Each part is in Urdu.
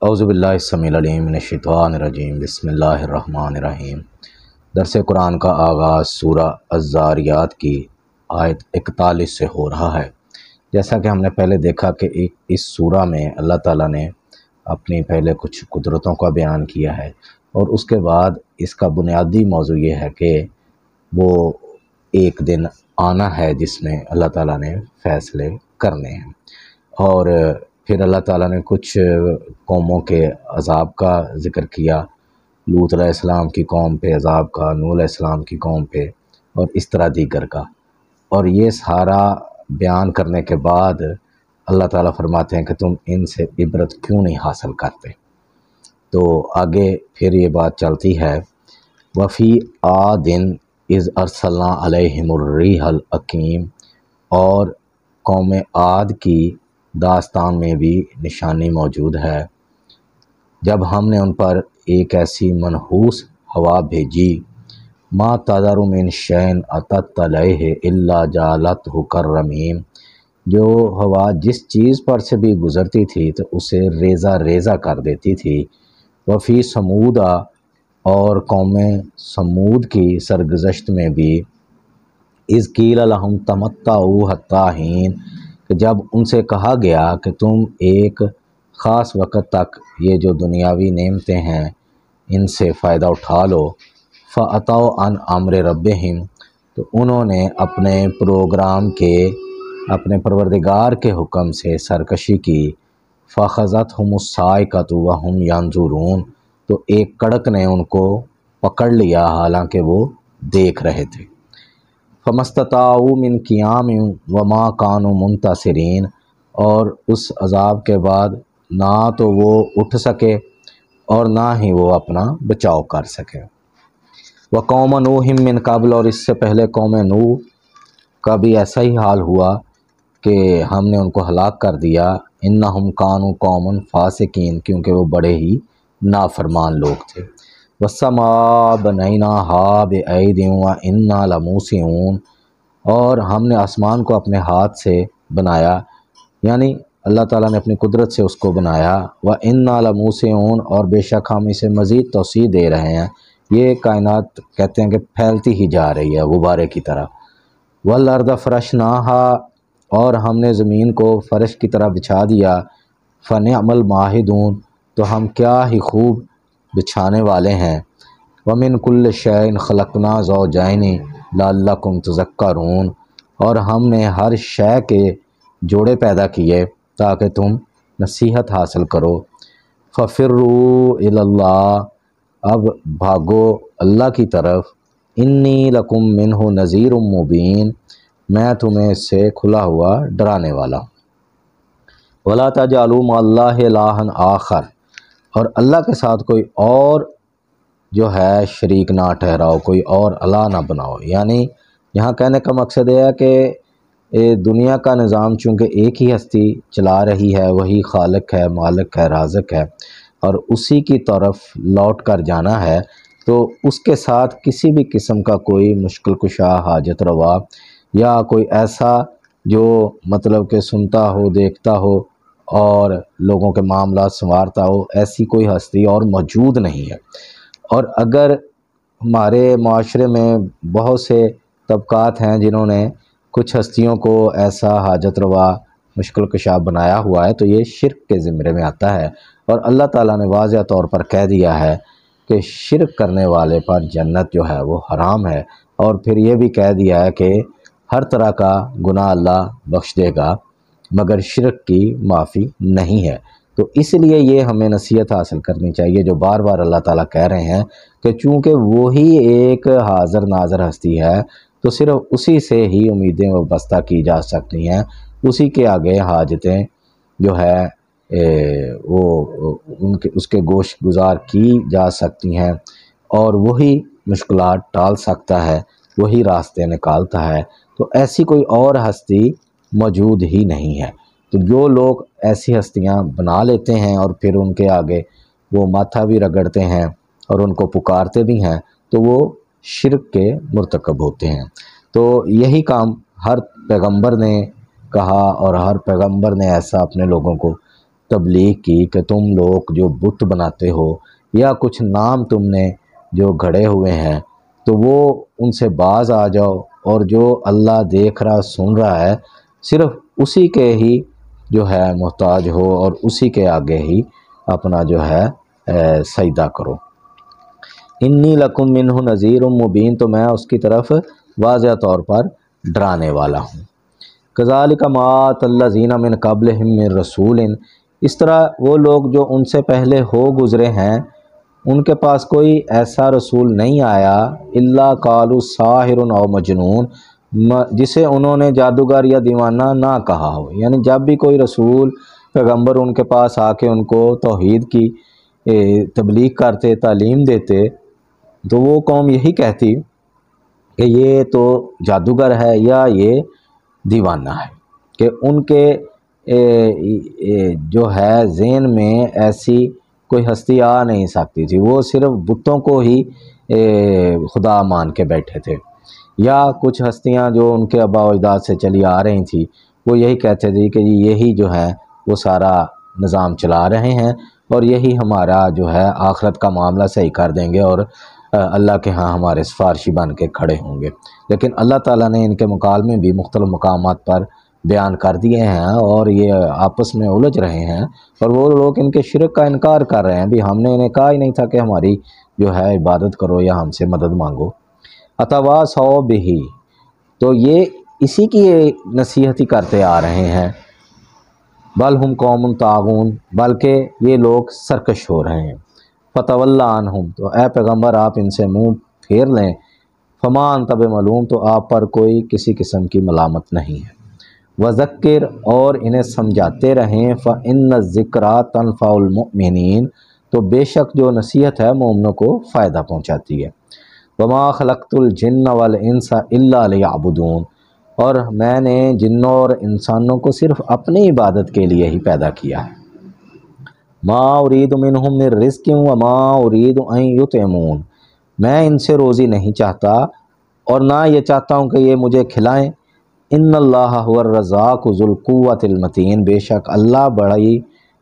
اعوذ باللہ السمیع العلیم من الشیطان الرجیم بسم اللہ الرحمن الرحیم۔ درس قرآن کا آغاز سورہ الذاریات کی آیت 41 سے ہو رہا ہے۔ جیسا کہ ہم نے پہلے دیکھا کہ اس سورہ میں اللہ تعالیٰ نے اپنی پہلے کچھ قدرتوں کا بیان کیا ہے، اور اس کے بعد اس کا بنیادی موضوع یہ ہے کہ وہ ایک دن آنا ہے جس میں اللہ تعالیٰ نے فیصلے کرنے ہیں، اور پھر اللہ تعالیٰ نے کچھ قوموں کے عذاب کا ذکر کیا، لوط علیہ السلام کی قوم پہ عذاب کا، نوح علیہ السلام کی قوم پہ، اور اس طرح دیگر کا۔ اور یہ سارا بیان کرنے کے بعد اللہ تعالیٰ فرماتے ہیں کہ تم ان سے عبرت کیوں نہیں حاصل کرتے۔ تو آگے پھر یہ بات چلتی ہے، وفی عادٍ اذ ارسلنا علیہم الریح العقیم، اور قوم عاد کی داستان میں بھی نشانی موجود ہے، جب ہم نے ان پر ایک ایسی منحوس ہوا بھیجی، ما تذر من شیء اتت علیہ الا جعلتہ کالرمیم، جو ہوا جس چیز پر سے بھی گزرتی تھی تو اسے ریزہ ریزہ کر دیتی تھی۔ وفی سمود، اور قوم سمود کی سرگزشت میں بھی، اذ قیل لہم تمتعوا حتی حین، کہ جب ان سے کہا گیا کہ تم ایک خاص وقت تک یہ جو دنیاوی نعمتیں ہیں ان سے فائدہ اٹھا لو، فَأَتَوْا عَنْ أَمْرِ رَبِّهِمْ، تو انہوں نے اپنے پروگرام کے، اپنے پروردگار کے حکم سے سرکشی کی، فَأَخَذَتْهُمُ الصَّاعِقَةُ وَهُمْ يَنظُرُونَ، تو ایک کڑک نے ان کو پکڑ لیا حالانکہ وہ دیکھ رہے تھے۔ فَمَا اسْتَطَاعُوا مِنْ قِيَامٍ وَمَا كَانُوا مُنتَصِرِينَ، اور اس عذاب کے بعد نہ تو وہ اٹھ سکے اور نہ ہی وہ اپنا بچاؤ کر سکے۔ وَقَوْمَ نُوحٍ مِّن قَبْلُ، اور اس سے پہلے قوم نوح کا بھی ایسا ہی حال ہوا کہ ہم نے ان کو ہلاک کر دیا، اِنَّهُمْ كَانُوا قَوْمًا فَاسِقِينَ، کیونکہ وہ بڑے ہی نافرمان لوگ تھے۔ وَالسَّمَاءَ بَنَيْنَاهَا بِأَيْدٍ وَإِنَّا لَمُوسِعُونَ، اور ہم نے آسمان کو اپنے ہاتھ سے بنایا، یعنی اللہ تعالیٰ نے اپنی قدرت سے اس کو بنایا، وَإِنَّا لَمُوسِعُونَ، اور بے شک ہم اسے مزید توسیع دے رہے ہیں۔ یہ کائنات کہتے ہیں کہ پھیلتی ہی جا رہی ہے غبارے کی طرح۔ وَالْأَرْضَ فَرَشْنَاهَا، اور ہم نے زمین کو فرش کی طرح بچھا دیا، فَنِعْمَ الْمَاهِدُونَ، تو ہم کیا ہی خوب بچھانے والے ہیں۔ وَمِن كُلِّ شَيْءٍ خَلَقْنَا زَوْجَيْنِ لَعَلَّكُمْ تَذَكَّرُونَ، اور ہم نے ہر شے کے جوڑے پیدا کیے تاکہ تم نصیحت حاصل کرو۔ فَفِرُّوا إِلَى اللَّهِ، اب بھاگو اللہ کی طرف، إِنِّي لَكُمْ مِنْهُ نَذِيرٌ مُّبِينٌ، میں تمہیں اس سے کھلا ہوا ڈرانے والا ہوں۔ وَلَا تَجْعَلُوا مَعَ اللَّهِ إِلَٰهًا آخَرَ، اور اللہ کے ساتھ کوئی اور جو ہے شریک نہ ٹھہراؤ، کوئی اور الہ نہ بناؤ۔ یعنی یہاں کہنے کا مقصد یہ ہے کہ دنیا کا نظام چونکہ ایک ہی ہستی چلا رہی ہے، وہی خالق ہے، مالک ہے، رازق ہے، اور اسی کی طرف لوٹ کر جانا ہے، تو اس کے ساتھ کسی بھی قسم کا کوئی مشکل کشا، حاجت روا، یا کوئی ایسا جو مطلب کہ سنتا ہو، دیکھتا ہو اور لوگوں کے معاملات سنوارتا ہو، ایسی کوئی ہستی اور موجود نہیں ہے۔ اور اگر ہمارے معاشرے میں بہت سے طبقات ہیں جنہوں نے کچھ ہستیوں کو ایسا حاجت روا، مشکل کشا بنایا ہوا ہے، تو یہ شرک کے زمرے میں آتا ہے، اور اللہ تعالیٰ نے واضح طور پر کہہ دیا ہے کہ شرک کرنے والے پر جنت جو ہے وہ حرام ہے، اور پھر یہ بھی کہہ دیا ہے کہ ہر طرح کا گناہ اللہ بخش دے گا مگر شرک کی معافی نہیں ہے۔ تو اس لیے یہ ہمیں نصیحت حاصل کرنی چاہیے جو بار بار اللہ تعالیٰ کہہ رہے ہیں کہ چونکہ وہی ایک حاضر ناظر ہستی ہے تو صرف اسی سے ہی امیدیں وابستہ کی جا سکتی ہیں، اسی کے آگے حاجتیں جو ہے وہ اس کے گوش گزار کی جا سکتی ہیں، اور وہی مشکلات ٹال سکتا ہے، وہی راستے نکالتا ہے۔ تو ایسی کوئی اور ہستی موجود ہی نہیں ہے۔ تو جو لوگ ایسی ہستیاں بنا لیتے ہیں اور پھر ان کے آگے وہ ماتھا بھی رگڑتے ہیں اور ان کو پکارتے بھی ہیں، تو وہ شرک کے مرتکب ہوتے ہیں۔ تو یہی کام ہر پیغمبر نے کہا، اور ہر پیغمبر نے ایسا اپنے لوگوں کو تبلیغ کی کہ تم لوگ جو بت بناتے ہو یا کچھ نام تم نے جو گھڑے ہوئے ہیں تو وہ ان سے باز آ جاؤ، اور جو اللہ دیکھ رہا سن رہا ہے صرف اسی کے ہی جو ہے محتاج ہو اور اسی کے آگے ہی اپنا جو ہے سجدہ کرو۔ انی لکم منہ نذیر مبین، تو میں اس کی طرف واضح طور پر ڈرانے والا ہوں۔ کذالک ما آتی الذین من قبلہم من رسول، اس طرح وہ لوگ جو ان سے پہلے ہو گزرے ہیں ان کے پاس کوئی ایسا رسول نہیں آیا الا قالوا ساحر او مجنون، جسے انہوں نے جادوگر یا دیوانہ نہ کہا ہو۔ یعنی جب بھی کوئی رسول پیغمبر ان کے پاس آ کے ان کو توحید کی تبلیغ کرتے، تعلیم دیتے، تو وہ قوم یہی کہتی کہ یہ تو جادوگر ہے یا یہ دیوانہ ہے، کہ ان کے جو ہے ذہن میں ایسی کوئی ہستی آ نہیں سکتی تھی، وہ صرف بتوں کو ہی خدا مان کے بیٹھے تھے، یا کچھ ہستیاں جو ان کے آباء و اجداد سے چلی آ رہی تھیں وہ یہی کہتے تھے کہ یہی جو ہے وہ سارا نظام چلا رہے ہیں اور یہی ہمارا جو ہے آخرت کا معاملہ صحیح کر دیں گے اور اللہ کے ہاں ہمارے سفارشی بن کے کھڑے ہوں گے۔ لیکن اللہ تعالیٰ نے ان کے مکالمے بھی مختلف مقامات پر بیان کر دیے ہیں اور یہ آپس میں الجھ رہے ہیں، اور وہ لوگ ان کے شرک کا انکار کر رہے ہیں، بھی ہم نے انہیں کہا ہی نہیں تھا کہ ہماری جو ہے عبادت کرو یا ہم سے مدد مانگو۔ اتواصوا بہ، تو یہ اسی کی نصیحت ہی کرتے آ رہے ہیں، بل ہم قوم طاغون، بلکہ یہ لوگ سرکش ہو رہے ہیں۔ فتول عنہم، تو اے پیغمبر آپ ان سے منہ پھیر لیں، فما انت بملوم، تو آپ پر کوئی کسی قسم کی ملامت نہیں ہے۔ وذکر، اور انہیں سمجھاتے رہیں، فإن الذکریٰ تنفع المؤمنین، تو بے شک جو نصیحت ہے مومنوں کو فائدہ پہنچاتی ہے۔ وما خلقت الجن والانس الا لیعبدون، اور میں نے جنوں اور انسانوں کو صرف اپنی عبادت کے لیے ہی پیدا کیا ہے۔ ما ارید منہم من رزق وما ارید ان یطعمون، میں ان سے روزی نہیں چاہتا اور نہ یہ چاہتا ہوں کہ یہ مجھے کھلائیں۔ ان اللہ هو الرزاق ذو القوۃ المتین، بے شک اللہ بڑی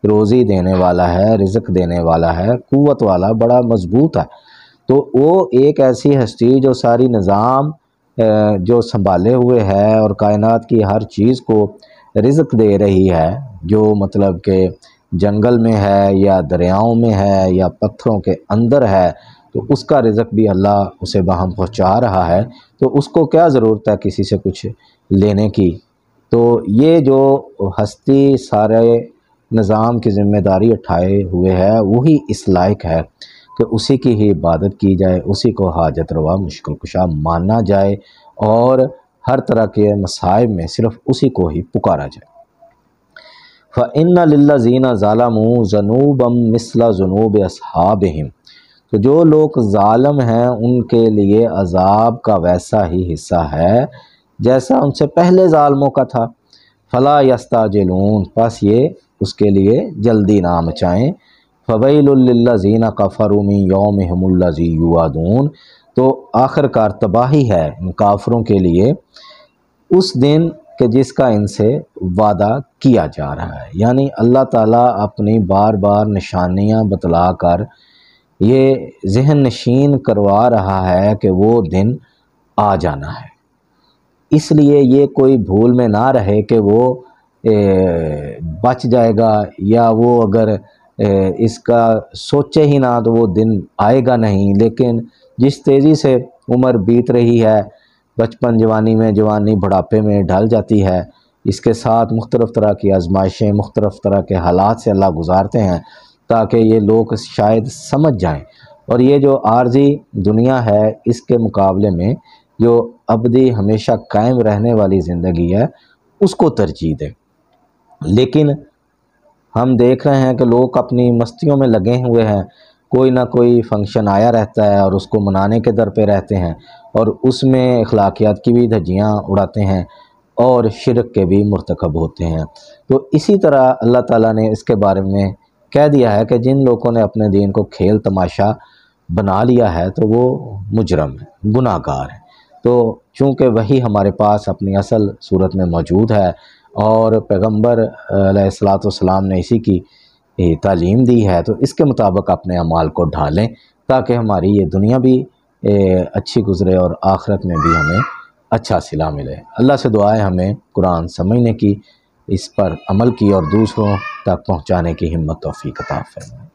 روزی دینے والا ہے، رزق دینے والا ہے، قوت والا، بڑا مضبوط ہے۔ تو وہ ایک ایسی ہستی جو ساری نظام جو سنبھالے ہوئے ہے اور کائنات کی ہر چیز کو رزق دے رہی ہے، جو مطلب کہ جنگل میں ہے یا دریاؤں میں ہے یا پتھروں کے اندر ہے، تو اس کا رزق بھی اللہ اسے باہم پہنچا رہا ہے، تو اس کو کیا ضرورت ہے کسی سے کچھ لینے کی۔ تو یہ جو ہستی سارے نظام کی ذمہ داری اٹھائے ہوئے ہے وہی اس لائق ہے کہ اسی کی ہی عبادت کی جائے، اسی کو حاجت روا مشکل کشا مانا جائے اور ہر طرح کے مصائب میں صرف اسی کو ہی پکارا جائے۔ فَإِنَّ لِلَّذِينَ ظَلَمُوا ذُنُوبًا مِثْلَ ذُنُوبِ أَصْحَابِهِمْ، تو جو لوگ ظالم ہیں ان کے لیے عذاب کا ویسا ہی حصہ ہے جیسا ان سے پہلے ظالموں کا تھا۔ فَلَا يَسْتَعْجِلُونَ، پس یہ اس کے لیے جلدی نہ مچائیں۔ فَوَيْلٌ لِلَّذِينَ كَفَرُوا مِن يَوْمِهِمُ الَّذِي يُوعَدُونَ، تو آخر کار تباہی ہے ان کافروں کے لیے اس دن کہ جس کا ان سے وعدہ کیا جا رہا ہے۔ یعنی اللہ تعالیٰ اپنی بار بار نشانیاں بتلا کر یہ ذہن نشین کروا رہا ہے کہ وہ دن آ جانا ہے، اس لیے یہ کوئی بھول میں نہ رہے کہ وہ بچ جائے گا، یا وہ اگر اس کا سوچے ہی نہ تو وہ دن آئے گا نہیں۔ لیکن جس تیزی سے عمر بیت رہی ہے، بچپن جوانی میں، جوانی بڑھاپے میں ڈھل جاتی ہے، اس کے ساتھ مختلف طرح کی آزمائشیں، مختلف طرح کے حالات سے اللہ گزارتے ہیں تاکہ یہ لوگ شاید سمجھ جائیں، اور یہ جو عارضی دنیا ہے اس کے مقابلے میں جو ابدی ہمیشہ قائم رہنے والی زندگی ہے اس کو ترجیح دیں۔ لیکن ہم دیکھ رہے ہیں کہ لوگ اپنی مستیوں میں لگے ہوئے ہیں، کوئی نہ کوئی فنکشن آیا رہتا ہے اور اس کو منانے کے در پہ رہتے ہیں، اور اس میں اخلاقیات کی بھی دھجیاں اڑاتے ہیں اور شرک کے بھی مرتکب ہوتے ہیں۔ تو اسی طرح اللہ تعالیٰ نے اس کے بارے میں کہہ دیا ہے کہ جن لوگوں نے اپنے دین کو کھیل تماشا بنا لیا ہے تو وہ مجرم ہے، گناہ گار ہے۔ تو چونکہ وہی ہمارے پاس اپنی اصل صورت میں موجود ہے اور پیغمبر علیہ الصلوۃ والسلام نے اسی کی تعلیم دی ہے، تو اس کے مطابق اپنے اعمال کو ڈھالیں تاکہ ہماری یہ دنیا بھی اچھی گزرے اور آخرت میں بھی ہمیں اچھا صلہ ملے۔ اللہ سے دعا ہے ہمیں قرآن سمجھنے کی، اس پر عمل کی اور دوسروں تک پہنچانے کی ہمت توفیق عطا فرمائے۔